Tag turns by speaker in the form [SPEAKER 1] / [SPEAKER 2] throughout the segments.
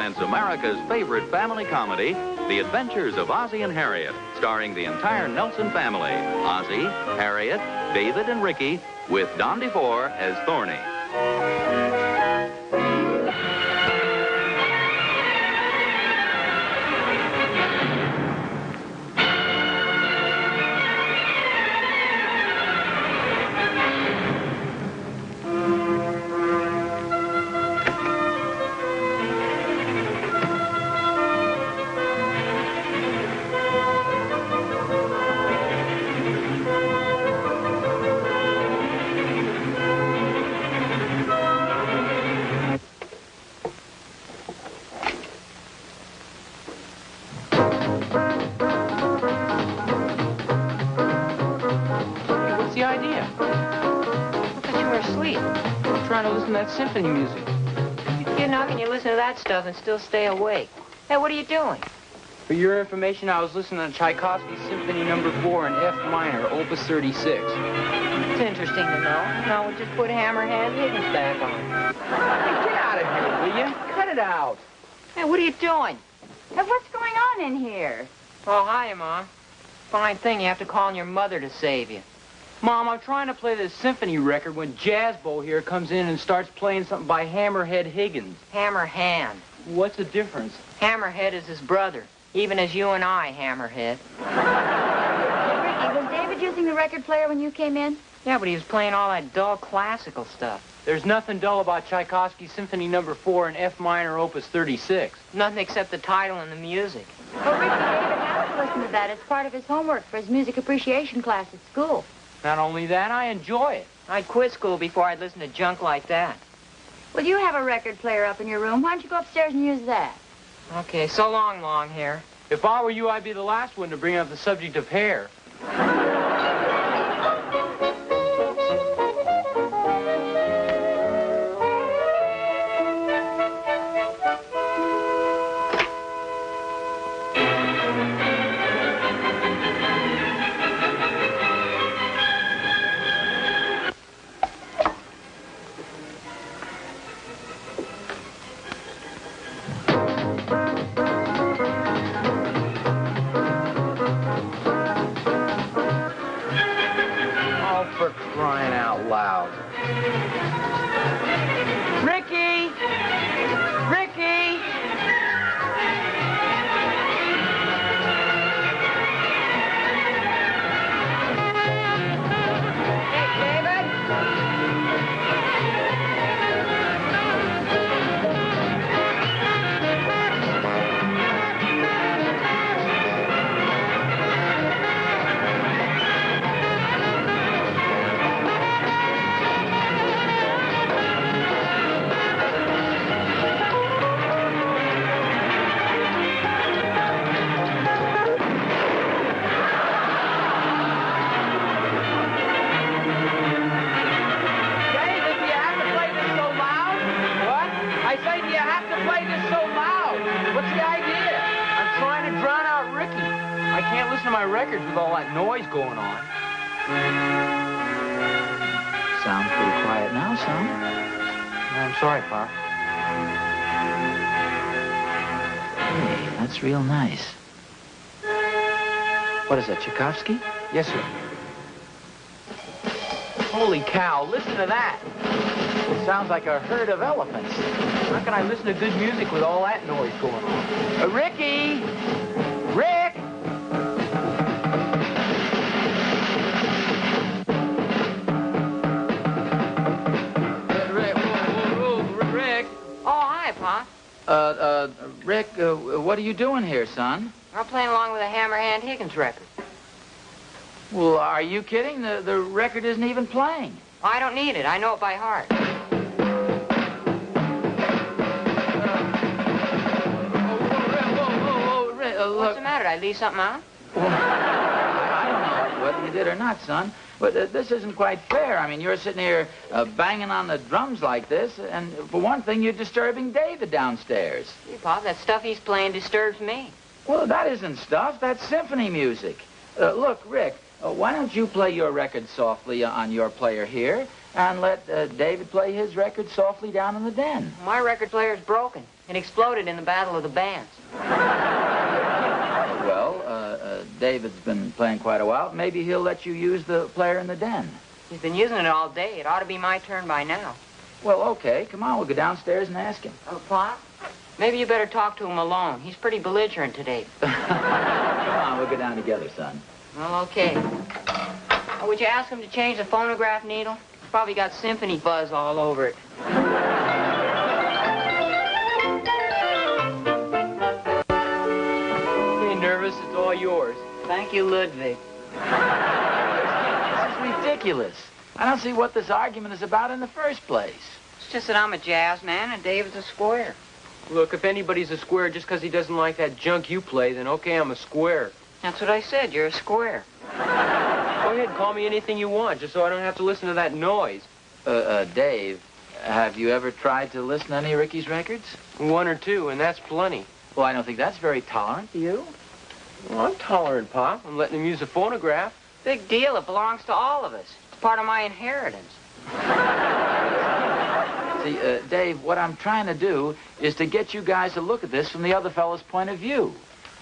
[SPEAKER 1] presents America's favorite family comedy, The Adventures of Ozzie and Harriet, starring the entire Nelson family, Ozzie, Harriet, David, and Ricky, with Don DeFore as Thorny.
[SPEAKER 2] The idea? I thought you were asleep. I'm trying to listen to that symphony music.
[SPEAKER 3] You know, how can you listen to that stuff and still stay awake? Hey, what are you doing?
[SPEAKER 2] For your information, I was listening to Tchaikovsky's Symphony No. 4 in F minor, Opus 36.
[SPEAKER 3] It's interesting to know. Now we'll just put Hammerhead Higgins back on.
[SPEAKER 2] Hey, get out of here, will you? Cut it out.
[SPEAKER 3] Hey, what are you doing?
[SPEAKER 4] Hey, what's going on in here?
[SPEAKER 3] Oh, hiya, Mom. Fine thing, you have to call on your mother to save you.
[SPEAKER 2] Mom, I'm trying to play this symphony record when Jazzbo here comes in and starts playing something by Hammerhead Higgins.
[SPEAKER 3] Hammerhand.
[SPEAKER 2] What's the difference?
[SPEAKER 3] Hammerhead is his brother, even as you and I, Hammerhead.
[SPEAKER 4] Hey, Ricky, was David using the record player when you came in?
[SPEAKER 3] Yeah, but he was playing all that dull classical stuff.
[SPEAKER 2] There's nothing dull about Tchaikovsky's Symphony No. 4 in F minor, Opus 36.
[SPEAKER 3] Nothing except the title and the music.
[SPEAKER 4] Oh, Ricky, David has to listen to that. It's part of his homework for his music appreciation class at school.
[SPEAKER 2] Not only that, I enjoy it.
[SPEAKER 3] I'd quit school before I'd listen to junk like that.
[SPEAKER 4] Well, you have a record player up in your room. Why don't you go upstairs and use that?
[SPEAKER 3] Okay, so long, long hair.
[SPEAKER 2] If I were you, I'd be the last one to bring up the subject of hair. For crying out loud. Ricky! Ricky!
[SPEAKER 3] Hey, David!
[SPEAKER 2] I can't listen to my records with all that noise going on.
[SPEAKER 5] Sounds pretty quiet now, son.
[SPEAKER 2] I'm sorry, Pop.
[SPEAKER 5] Hey, that's real nice. What is that, Tchaikovsky?
[SPEAKER 2] Yes, sir. Holy cow, listen to that. It sounds like a herd of elephants. How can I listen to good music with all that noise going on? Ricky! Rick! Rick!
[SPEAKER 3] Oh, hi, Pa.
[SPEAKER 5] Rick, what are you doing here, son?
[SPEAKER 3] I'm playing along with a Hammerhand Higgins record.
[SPEAKER 5] Well, are you kidding? The record isn't even playing.
[SPEAKER 3] I don't need it. I know it by heart. What's the matter? Did I leave something out?
[SPEAKER 5] I don't know whether you did or not, son. But this isn't quite fair. I mean, you're sitting here banging on the drums like this, and for one thing, you're disturbing David downstairs.
[SPEAKER 3] Gee, Pop, that stuff he's playing disturbs me.
[SPEAKER 5] Well, that isn't stuff. That's symphony music. Look, Rick, Why don't you play your record softly on your player here, and let David play his record softly down in the den?
[SPEAKER 3] My record player's broken. It exploded in the Battle of the Bands.
[SPEAKER 5] David's been playing quite a while. Maybe he'll let you use the player in the den.
[SPEAKER 3] He's been using it all day. It ought to be my turn by now.
[SPEAKER 5] Well, okay. Come on, we'll go downstairs and ask him.
[SPEAKER 3] Oh, Pop? Maybe you better talk to him alone. He's pretty belligerent today.
[SPEAKER 5] Come on, we'll go down together, son.
[SPEAKER 3] Well, okay. Would you ask him to change the phonograph needle? It's probably got symphony buzz all over it. Hey, nervous, it's all yours. Thank you, Ludwig.
[SPEAKER 5] This is ridiculous. I don't see what this argument is about in the first place.
[SPEAKER 3] It's just that I'm a jazz man and David's a square.
[SPEAKER 2] Look, if anybody's a square just because he doesn't like that junk you play, then okay, I'm a square.
[SPEAKER 3] That's what I said. You're a square.
[SPEAKER 2] Go ahead, call me anything you want, just so I don't have to listen to that noise.
[SPEAKER 5] Dave, have you ever tried to listen to any of Ricky's records?
[SPEAKER 2] One or two, and that's plenty.
[SPEAKER 5] Well, I don't think that's very tolerant, do you?
[SPEAKER 2] Well, I'm tolerant, Pop. I'm letting him use the phonograph.
[SPEAKER 3] Big deal. It belongs to all of us. It's part of my inheritance.
[SPEAKER 5] See, Dave, what I'm trying to do is to get you guys to look at this from the other fellow's point of view.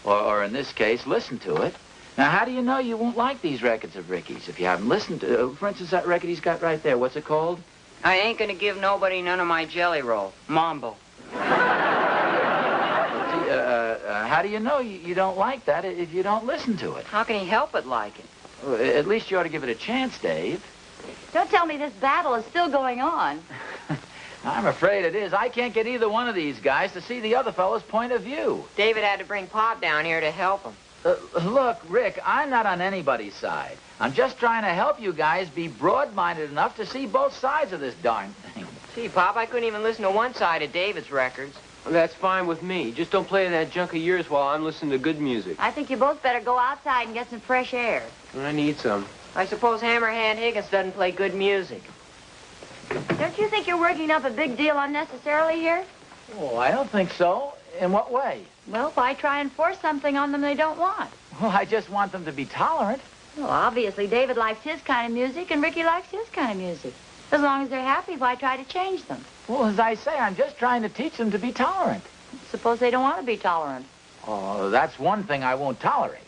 [SPEAKER 5] Or in this case, listen to it. Now, how do you know you won't like these records of Ricky's if you haven't listened to... for instance, that record he's got right there, what's it called?
[SPEAKER 3] I ain't gonna give nobody none of my jelly roll. Mambo.
[SPEAKER 5] See, how do you know you don't like that if you don't listen to it?
[SPEAKER 3] How can he help but like it?
[SPEAKER 5] Well, at least you ought to give it a chance, Dave.
[SPEAKER 4] Don't tell me this battle is still going on.
[SPEAKER 5] I'm afraid it is. I can't get either one of these guys to see the other fellow's point of view.
[SPEAKER 3] David had to bring Pop down here to help him.
[SPEAKER 5] Look, Rick, I'm not on anybody's side. I'm just trying to help you guys be broad-minded enough to see both sides of this darn thing.
[SPEAKER 3] Gee, Pop, I couldn't even listen to one side of David's records.
[SPEAKER 2] Well, that's fine with me. Just don't play that junk of yours while I'm listening to good music.
[SPEAKER 4] I think you both better go outside and get some fresh air.
[SPEAKER 2] I need some.
[SPEAKER 3] I suppose Hammerhand Higgins doesn't play good music.
[SPEAKER 4] Don't you think you're working up a big deal unnecessarily here?
[SPEAKER 5] Oh, I don't think so. In what way?
[SPEAKER 4] Well, why try and force something on them they don't want?
[SPEAKER 5] Well, I just want them to be tolerant.
[SPEAKER 4] Well, obviously, David likes his kind of music and Ricky likes his kind of music. As long as they're happy, why try to change them?
[SPEAKER 5] Well, as I say, I'm just trying to teach them to be tolerant.
[SPEAKER 4] Suppose they don't want to be tolerant.
[SPEAKER 5] Oh, that's one thing I won't tolerate.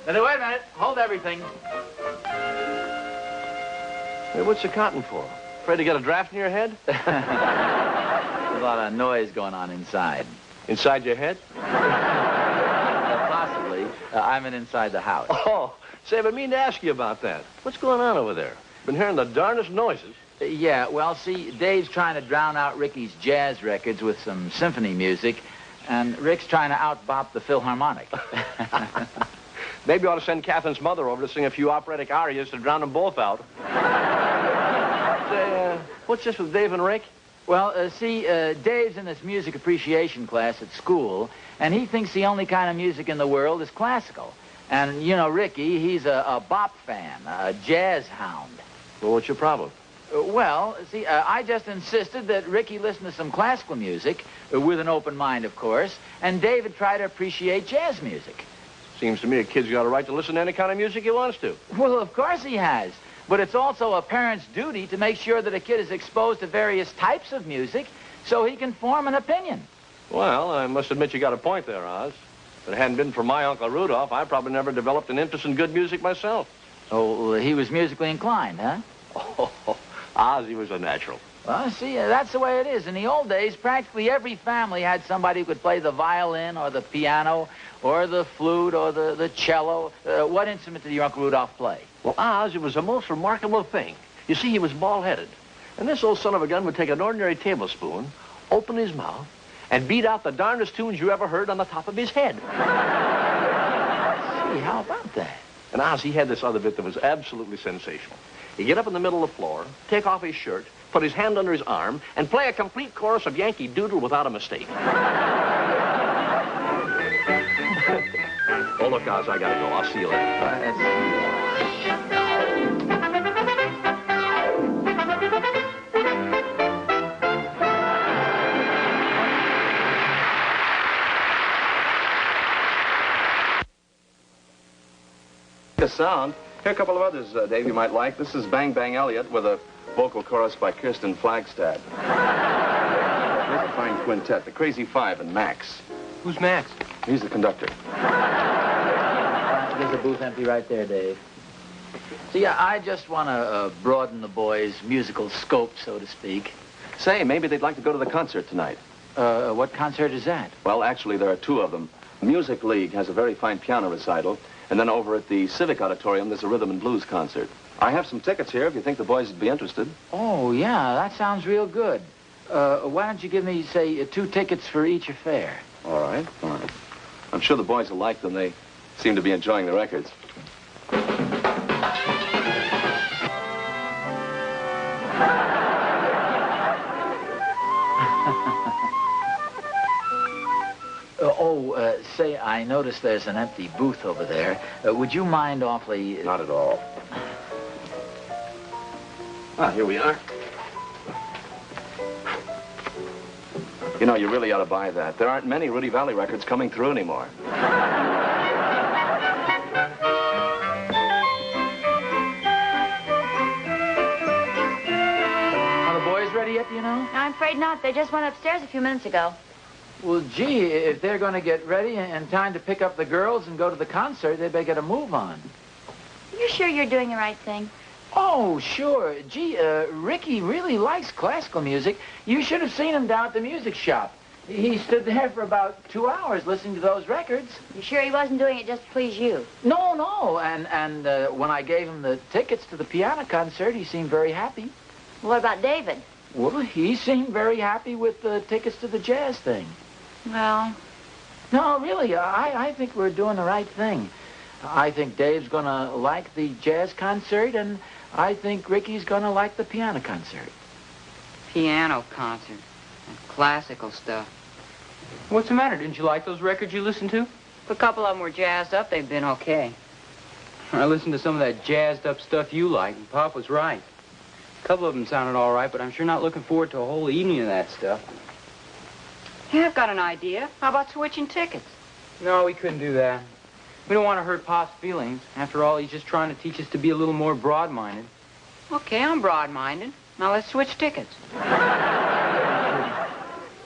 [SPEAKER 5] Now, wait a minute. Hold everything.
[SPEAKER 6] Hey, what's the cotton for? Afraid to get a draft in your head?
[SPEAKER 5] There's a lot of noise going on inside.
[SPEAKER 6] Inside your head?
[SPEAKER 5] Possibly. I'm inside the house.
[SPEAKER 6] Oh, say, I've been meaning to ask you about that. What's going on over there? Been hearing the darndest noises.
[SPEAKER 5] Yeah, well, see, Dave's trying to drown out Ricky's jazz records with some symphony music, and Rick's trying to out-bop the Philharmonic.
[SPEAKER 6] Maybe you ought to send Catherine's mother over to sing a few operatic arias to drown them both out. Say, what's this with Dave and Rick?
[SPEAKER 5] Well, Dave's in this music appreciation class at school, and he thinks the only kind of music in the world is classical. And, you know, Ricky, he's a bop fan, a jazz hound.
[SPEAKER 6] Well, what's your problem?
[SPEAKER 5] Well, see, I just insisted that Ricky listen to some classical music, with an open mind, of course, and David try to appreciate jazz music.
[SPEAKER 6] Seems to me a kid's got a right to listen to any kind of music he wants to.
[SPEAKER 5] Well, of course he has. But it's also a parent's duty to make sure that a kid is exposed to various types of music so he can form an opinion.
[SPEAKER 6] Well, I must admit you got a point there, Oz. If it hadn't been for my Uncle Rudolph, I probably never developed an interest in good music myself.
[SPEAKER 5] Oh, he was musically inclined, huh?
[SPEAKER 6] Oh, Ozzie was a natural.
[SPEAKER 5] Well, see, that's the way it is. In the old days, practically every family had somebody who could play the violin or the piano or the flute or the cello. What instrument did your Uncle Rudolph play?
[SPEAKER 6] Well, Ozzie was the most remarkable thing. You see, he was bald-headed. And this old son of a gun would take an ordinary tablespoon, open his mouth, and beat out the darndest tunes you ever heard on the top of his head.
[SPEAKER 5] Gee, how about that?
[SPEAKER 6] And Ozzie had this other bit that was absolutely sensational. He'd get up in the middle of the floor, take off his shirt, put his hand under his arm, and play a complete chorus of Yankee Doodle without a mistake. Oh, look, Oz, I gotta go. I'll see you later.
[SPEAKER 7] A sound. Here are a couple of others, Dave, you might like. This is Bang Bang Elliott with a vocal chorus by Kirsten Flagstad. Here's a fine quintet, the Crazy Five and Max.
[SPEAKER 2] Who's Max?
[SPEAKER 7] He's the conductor.
[SPEAKER 5] There's a booth empty right there, Dave. See, I just want to broaden the boys' musical scope, so to speak.
[SPEAKER 7] Say, maybe they'd like to go to the concert tonight.
[SPEAKER 5] What concert is that?
[SPEAKER 7] Well, actually, there are two of them. The Music League has a very fine piano recital, and then over at the Civic Auditorium, there's a rhythm and blues concert. I have some tickets here if you think the boys would be interested.
[SPEAKER 5] Oh, yeah, that sounds real good. Why don't you give me, say, 2 tickets for each affair?
[SPEAKER 7] All right, fine. I'm sure the boys will like them. They seem to be enjoying the records.
[SPEAKER 5] Say, I noticed there's an empty booth over there. Would you mind awfully...
[SPEAKER 7] Not at all. Ah, here we are. You know, you really ought to buy that. There aren't many Rudy Valley records coming through anymore.
[SPEAKER 5] Are the boys ready yet, do you know?
[SPEAKER 4] I'm afraid not. They just went upstairs a few minutes ago.
[SPEAKER 5] Well, gee, if they're going to get ready in time to pick up the girls and go to the concert, they better get a move on.
[SPEAKER 4] You sure you're doing the right thing?
[SPEAKER 5] Oh, sure. Gee, Ricky really likes classical music. You should have seen him down at the music shop. He stood there for about 2 hours listening to those records.
[SPEAKER 4] You sure he wasn't doing it just to please you?
[SPEAKER 5] No. And when I gave him the tickets to the piano concert, he seemed very happy.
[SPEAKER 4] What about David?
[SPEAKER 5] Well, he seemed very happy with the tickets to the jazz thing.
[SPEAKER 4] Well...
[SPEAKER 5] No, really, I think we're doing the right thing. I think Dave's going to like the jazz concert, and I think Ricky's going to like the piano concert.
[SPEAKER 3] Piano concert. And classical stuff.
[SPEAKER 2] What's the matter? Didn't you like those records you listened to?
[SPEAKER 3] If a couple of them were jazzed up, they've been okay.
[SPEAKER 2] I listened to some of that jazzed up stuff you like, and Pop was right. A couple of them sounded all right, but I'm sure not looking forward to a whole evening of that stuff.
[SPEAKER 3] Yeah, I've got an idea. How about switching tickets?
[SPEAKER 2] No, we couldn't do that. We don't want to hurt Pop's feelings. After all, he's just trying to teach us to be a little more broad-minded.
[SPEAKER 3] Okay, I'm broad-minded. Now let's switch tickets.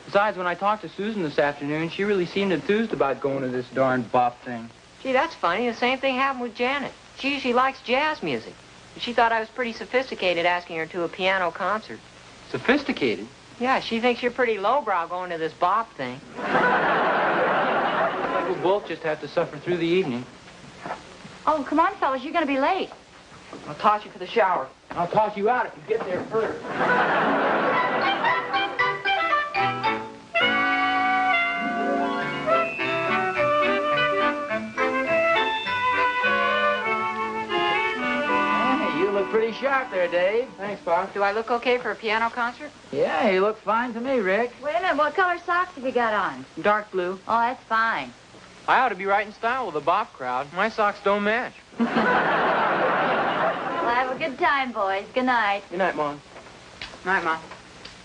[SPEAKER 2] Besides, when I talked to Susan this afternoon, she really seemed enthused about going to this darn bop thing.
[SPEAKER 3] Gee, that's funny. The same thing happened with Janet. She usually likes jazz music. She thought I was pretty sophisticated asking her to a piano concert.
[SPEAKER 2] Sophisticated?
[SPEAKER 3] Yeah, she thinks you're pretty lowbrow going to this bop thing.
[SPEAKER 2] Looks like we'll both just have to suffer through the evening.
[SPEAKER 4] Oh, come on, fellas. You're going to be late.
[SPEAKER 3] I'll toss you for the shower.
[SPEAKER 2] I'll toss you out if you get there first.
[SPEAKER 5] Pretty sharp there, Dave.
[SPEAKER 2] Thanks, Bob.
[SPEAKER 3] Do I look okay for a piano concert?
[SPEAKER 5] Yeah, you look fine to me, Rick.
[SPEAKER 4] Wait a minute. What color socks have you got on?
[SPEAKER 3] Dark blue.
[SPEAKER 4] Oh, that's fine.
[SPEAKER 2] I ought to be right in style with the bop crowd. My socks don't match.
[SPEAKER 4] Well, have a good time, boys. Good night.
[SPEAKER 2] Good night, Mom.
[SPEAKER 3] Night, Mom.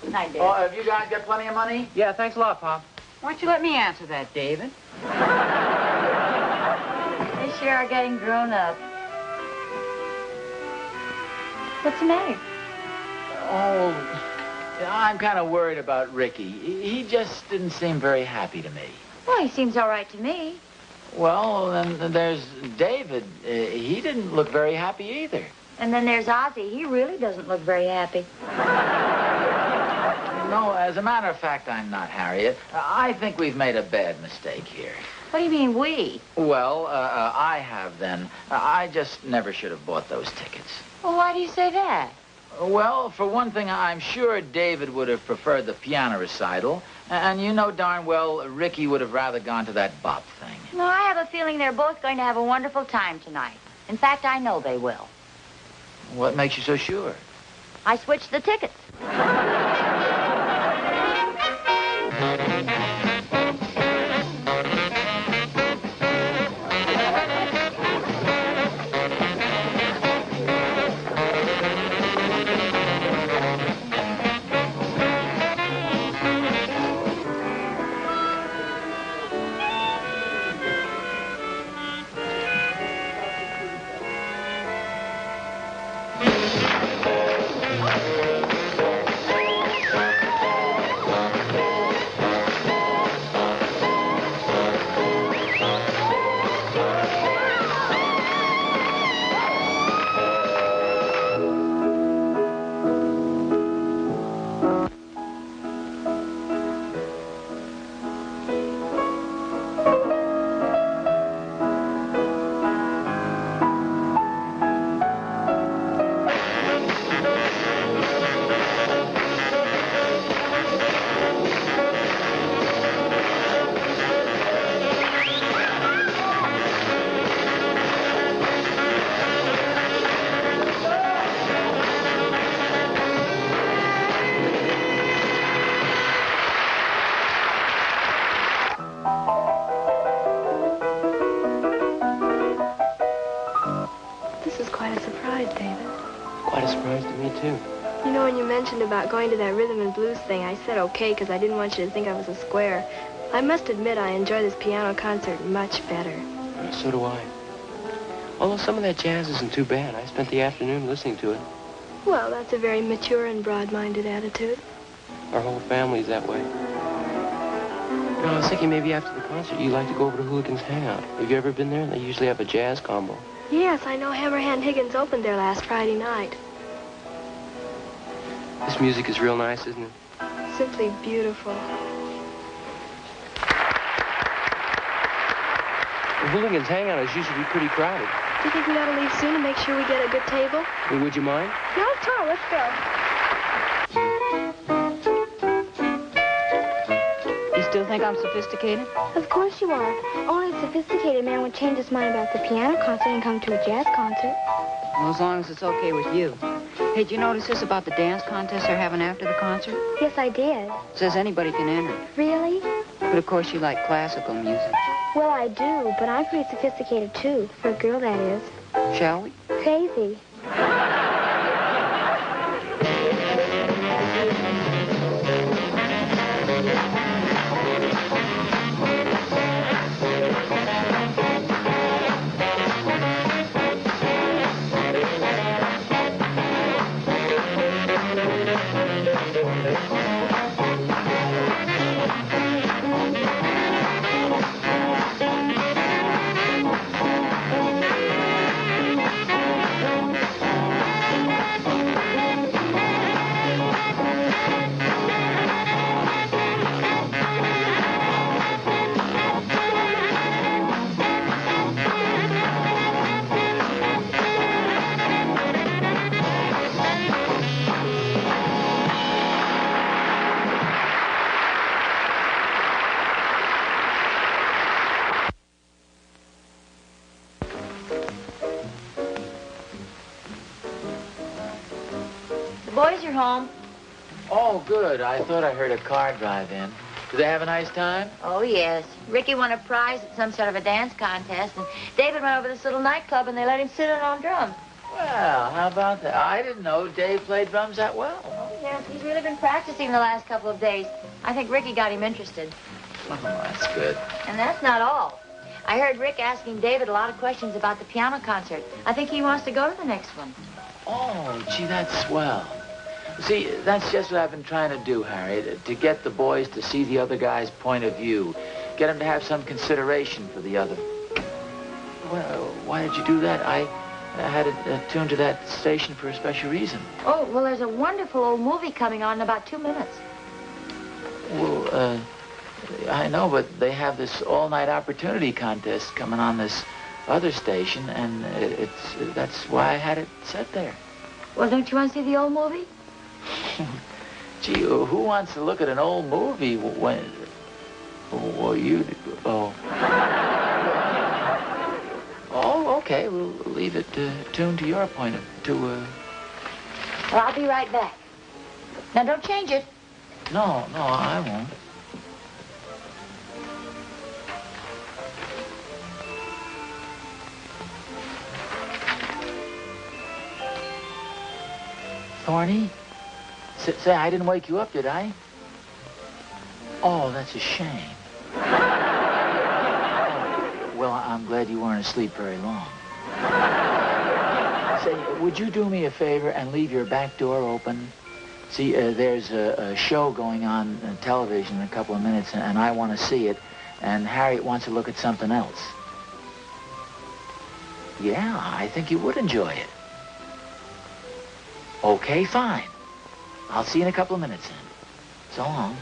[SPEAKER 4] Good night, Dave.
[SPEAKER 5] Oh, have you guys got plenty of money?
[SPEAKER 2] Yeah, thanks a lot, Pop.
[SPEAKER 3] Why don't you let me answer that, David?
[SPEAKER 4] They sure are getting grown up. What's the matter?
[SPEAKER 5] Oh, I'm kind of worried about Ricky. He just didn't seem very happy to me.
[SPEAKER 4] Well, he seems all right to me.
[SPEAKER 5] Well, then there's David. He didn't look very happy either.
[SPEAKER 4] And then there's Ozzie. He really doesn't look very happy.
[SPEAKER 5] No, as a matter of fact, I'm not, Harriet. I think we've made a bad mistake here.
[SPEAKER 4] What do you mean, we?
[SPEAKER 5] Well, I have then. I just never should have bought those tickets.
[SPEAKER 4] Well, why do you say that?
[SPEAKER 5] Well, for one thing, I'm sure David would have preferred the piano recital. And you know darn well Ricky would have rather gone to that bop thing.
[SPEAKER 4] No, I have a feeling they're both going to have a wonderful time tonight. In fact, I know they will.
[SPEAKER 5] What makes you so sure?
[SPEAKER 4] I switched the tickets.
[SPEAKER 8] You know, when you mentioned about going to that rhythm and blues thing, I said okay because I didn't want you to think I was a square. I must admit I enjoy this piano concert much better.
[SPEAKER 9] So do I. Although some of that jazz isn't too bad. I spent the afternoon listening to it.
[SPEAKER 8] Well, that's a very mature and broad-minded attitude.
[SPEAKER 9] Our whole family's that way. You know, I was thinking maybe after the concert you'd like to go over to Hooligan's Hangout. Have you ever been there? They usually have a jazz combo.
[SPEAKER 8] Yes, I know Hammerhand Higgins opened there last Friday night.
[SPEAKER 9] This music is real nice, isn't it?
[SPEAKER 8] Simply beautiful.
[SPEAKER 9] The Hooligan's Hangout is usually pretty crowded.
[SPEAKER 8] Do you think we ought to leave soon to make sure we get a good table?
[SPEAKER 9] Well, would you mind?
[SPEAKER 8] No, Tom, let's go.
[SPEAKER 3] You still think I'm sophisticated?
[SPEAKER 10] Of course you are. Only a sophisticated man would change his mind about the piano concert and come to a jazz concert.
[SPEAKER 3] Well, as long as it's okay with you. Hey, did you notice this about the dance contest they're having after the concert?
[SPEAKER 10] Yes, I did.
[SPEAKER 3] It says anybody can enter.
[SPEAKER 10] Really?
[SPEAKER 3] But of course you like classical music.
[SPEAKER 10] Well, I do, but I'm pretty sophisticated, too. For a girl, that is.
[SPEAKER 3] Shall we?
[SPEAKER 10] Crazy.
[SPEAKER 4] Boys are home.
[SPEAKER 5] Oh, good. I thought I heard a car drive in. Do they have a nice time?
[SPEAKER 4] Oh, yes. Ricky won a prize at some sort of a dance contest, and David went over to this little nightclub, and they let him sit in on drums.
[SPEAKER 5] Well, how about that? I didn't know Dave played drums that well.
[SPEAKER 4] Oh, yes. He's really been practicing the last couple of days. I think Ricky got him interested.
[SPEAKER 5] Oh, that's good.
[SPEAKER 4] And that's not all. I heard Rick asking David a lot of questions about the piano concert. I think he wants to go to the next one.
[SPEAKER 5] Oh, gee, that's swell. See, that's just what I've been trying to do, Harriet, to get the boys to see the other guy's point of view. Get them to have some consideration for the other. Well, why did you do that? I had it tuned to that station for a special reason.
[SPEAKER 4] Oh, well, there's a wonderful old movie coming on in about 2 minutes.
[SPEAKER 5] Well, I know, but they have this all-night opportunity contest coming on this other station, and that's why I had it set there.
[SPEAKER 4] Well, don't you want to see the old movie?
[SPEAKER 5] Gee, who wants to look at an old movie when... Well, you... Oh. Oh, okay. We'll leave it tuned to your point of...
[SPEAKER 4] Well, I'll be right back. Now, don't change it.
[SPEAKER 5] No, I won't. Thorny? Say, I didn't wake you up, did I? Oh, that's a shame. Well, I'm glad you weren't asleep very long. Say, would you do me a favor and leave your back door open? See, there's a show going on television in a couple of minutes, and I want to see it, and Harriet wants to look at something else. Yeah, I think you would enjoy it. Okay, fine. I'll see you in a couple of minutes then. So long.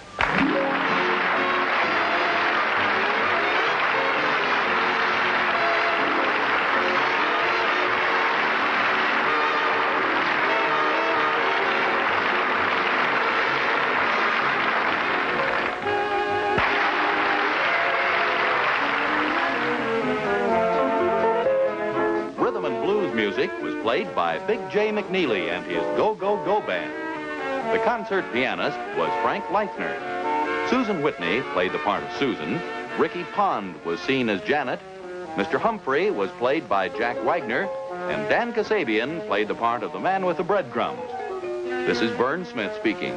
[SPEAKER 1] Rhythm and blues music was played by Big J. McNeely and his Go Go Go Band. The concert pianist was Frank Leithner. Susan Whitney played the part of Susan. Ricky Pond was seen as Janet. Mr. Humphrey was played by Jack Wagner. And Dan Kasabian played the part of the man with the breadcrumbs. This is Vern Smith speaking.